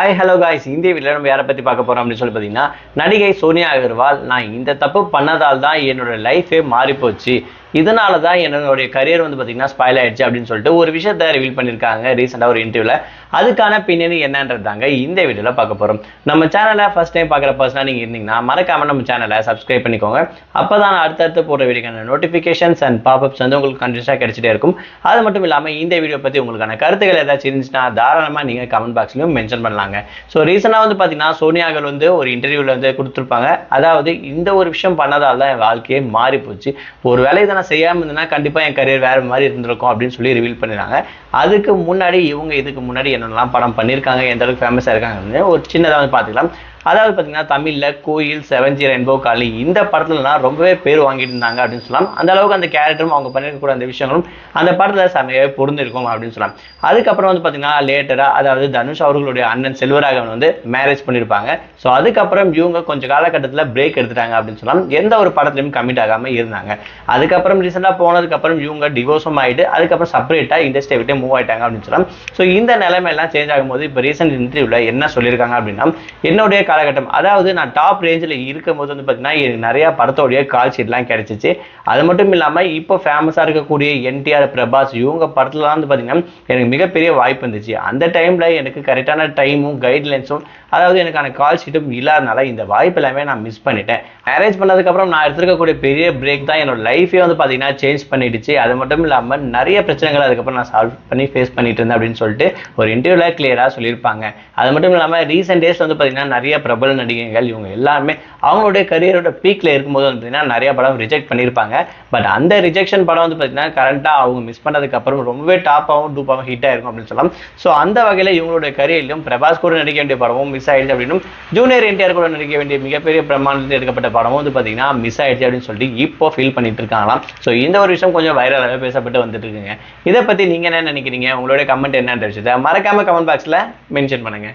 Hi hello guys, இந்த வீடியோவில் நம்ம யாரை பற்றி பார்க்க போகிறோம் அப்படின்னு சொல்லி பார்த்தீங்கன்னா, நடிகை சோனியா அகர்வால் நான் இந்த தப்பு பண்ணதால் தான் என்னோட லைஃபே மாறிப்போச்சு, இதனால தான் என்னுடைய கரியர் வந்து பார்த்தீங்கன்னா ஸ்பாயில் ஆயிடுச்சு அப்படின்னு சொல்லிட்டு ஒரு விஷயத்தை ரிவீல் பண்ணியிருக்காங்க ரீசெண்டாக ஒரு இன்டர்வியூவில். அதுக்கான பின்னணி என்னன்றது தாங்க இந்த வீடியோவில் பார்க்க போகிறோம். நம்ம சேனலை ஃபஸ்ட் டைம் பார்க்குற பர்சனாக நீங்கள் இருந்தீங்கன்னா மறக்காமல் நம்ம சேனலை சப்ஸ்கிரைப் பண்ணிக்கோங்க. அப்போ தான் அடுத்தடுத்து போகிற வீடியோக்கான நோட்டிஃபிகேஷன்ஸ் அண்ட் பாப்அப்ஸ் வந்து உங்களுக்கு கண்டினியூஸாக கிடைச்சிட்டே இருக்கும். அது மட்டும் இல்லாமல் இந்த வீடியோ பற்றி உங்களுக்கான கருத்துக்கள் ஏதாச்சும் இருந்துச்சுன்னா தாராளமாக நீங்கள் கமெண்ட் பாக்ஸ்லையும் மென்ஷன் பண்ணலாங்க. ஸோ ரீசெண்டாக வந்து பார்த்தீங்கன்னா சோனியா அகர்வால் வந்து ஒரு இன்டர்வியூவில் வந்து கொடுத்துருப்பாங்க. அதாவது இந்த ஒரு விஷயம் பண்ணதால் தான் என் வாழ்க்கையே மாறி போச்சு, ஒரு வேலையை தான் நான் செய்யாமல் இருந்தேன்னா கண்டிப்பாக என் கரியர் வேறு மாதிரி இருந்திருக்கும் அப்படின்னு சொல்லி ரிவீல் பண்ணிடுறாங்க. அதுக்கு முன்னாடி இவங்க இதுக்கு முன்னாடி என்னென்னலாம் படம் பண்ணியிருக்காங்க, எந்த அளவுக்கு ஃபேமஸாக இருக்காங்கன்னு ஒரு சின்னதாக வந்து பார்த்துக்கலாம். அதாவது பார்த்தீங்கன்னா தமிழில் கோயில், 7G ரெயின்போ காலனி இந்த படத்துலலாம் ரொம்பவே பேர் வாங்கிட்டு இருந்தாங்க அப்படின்னு சொல்லலாம். அந்த அளவுக்கு அந்த கேரக்டரும் அவங்க பண்ணியிருக்கக்கூடிய அந்த விஷயங்களும் அந்த படத்தில் செமையாகவே பொருந்திருக்கும் அப்படின்னு சொல்லலாம். அதுக்கப்புறம் வந்து பார்த்தீங்கன்னா லேட்டராக அதாவது தனுஷ் அவர்களுடைய அண்ணன் செல்வராகவன் வந்து மேரேஜ் பண்ணியிருப்பாங்க. ஸோ அதுக்கப்புறம் இவங்க கொஞ்சம் காலகட்டத்தில் பிரேக் எடுத்துட்டாங்க அப்படின்னு சொல்லலாம். எந்த ஒரு படத்துலையும் கமிட் ஆகாமல் இருந்தாங்க. அதுக்கப்புறம் ரீசெண்டாக போனதுக்கப்புறம் இவங்க டிவோர்ஸும் ஆகிட்டு அதுக்கப்புறம் செப்பரேட்டாக இண்டஸ்ட்ரியை விட்டு மூவ் ஆகிட்டாங்க அப்படின்னு சொல்லலாம். ஸோ இந்த நிலைமையெல்லாம் சேஞ்ச் ஆகும்போது இப்போ ரீசெண்ட் இன்டர்வியூவில் என்ன சொல்லியிருக்காங்க அப்படின்னா, என்னுடைய காலகட்டம் அதாவது நான் டாப் ரேஞ்சில் இருக்கும் போது வந்து பார்த்தீங்கன்னா எனக்கு நிறையா படத்தோடைய கால் ஷீட்லாம் கிடைச்சிச்சு. அது மட்டும் இல்லாமல் இப்போ ஃபேமஸாக இருக்கக்கூடிய என்டிஆர், பிரபாஸ் இவங்க படத்துலலாம் வந்து பார்த்தீங்கன்னா எனக்கு மிகப்பெரிய வாய்ப்பு இருந்துச்சு. அந்த டைமில் எனக்கு கரெக்டான டைமும் கைட்லைன்ஸும் அதாவது எனக்கான கால் ஷீட்டும் இல்லாதனால இந்த வாய்ப்பு எல்லாமே நான் மிஸ் பண்ணிட்டேன். மேரேஜ் பண்ணதுக்கப்புறம் நான் எடுத்துருக்கக்கூடிய பெரிய பிரேக் தான் என்னோட லைஃபே வந்து பார்த்தீங்கன்னா சேஞ்ச் பண்ணிடுச்சு. அது மட்டும் இல்லாமல் நிறைய பிரச்சனைகள் அதுக்கப்புறம் நான் சால்வ் பண்ணி ஃபேஸ் பண்ணிட்டு இருந்தேன் அப்படின்னு சொல்லிட்டு ஒரு இன்டர்வியூவில் கிளியராக சொல்லியிருப்பாங்க. அது மட்டும் இல்லாமல் ரீசெண்ட் டேஸ் வந்து பார்த்தீங்கன்னா நிறைய பிரபல நடிகைகள் இவங்க எல்லாருமே அவங்களுடைய கரியரோட பீக்கில் இருக்கும்போது வந்து பார்த்தீங்கன்னா நிறைய படம் ரிஜெக்ட் பண்ணியிருப்பாங்க. பட் அந்த ரிஜெக்ஷன் படம் வந்து பார்த்தீங்கன்னா கரண்ட்டாக அவங்க மிஸ் பண்ணதுக்கப்புறம் ரொம்பவே டாப்பாகவும் டூப்பாகவும் ஹிட் ஆயிருக்கும் அப்படின்னு சொல்லலாம். ஸோ அந்த வகையில் இவங்களுடைய கரியரிலும் பிரபாஸ் கூட நடிக்க வேண்டிய படமும் மிஸ் ஆயிடுச்சு அப்படின்னும் ஜூனியர் என்டிஆர் கூட நடிக்க வேண்டிய மிகப்பெரிய பிரமாண்டத்தில் எடுக்கப்பட்ட படமும் வந்து பார்த்தீங்கன்னா மிஸ் ஆயிடுச்சு அப்படின்னு சொல்லி இப்போ ஃபீல் பண்ணிட்டு இருக்காங்களாம். ஸோ இந்த ஒரு விஷயம் கொஞ்சம் வைரலாகவே பேசப்பட்டு வந்துட்டு இருக்குங்க. இதை பற்றி நீங்கள் என்ன நினைக்கிறீங்க? உங்களுடைய கமெண்ட் என்னன்ற விஷயத்தை மறக்காம கமெண்ட் பாக்ஸில் மென்ஷன் பண்ணுங்க.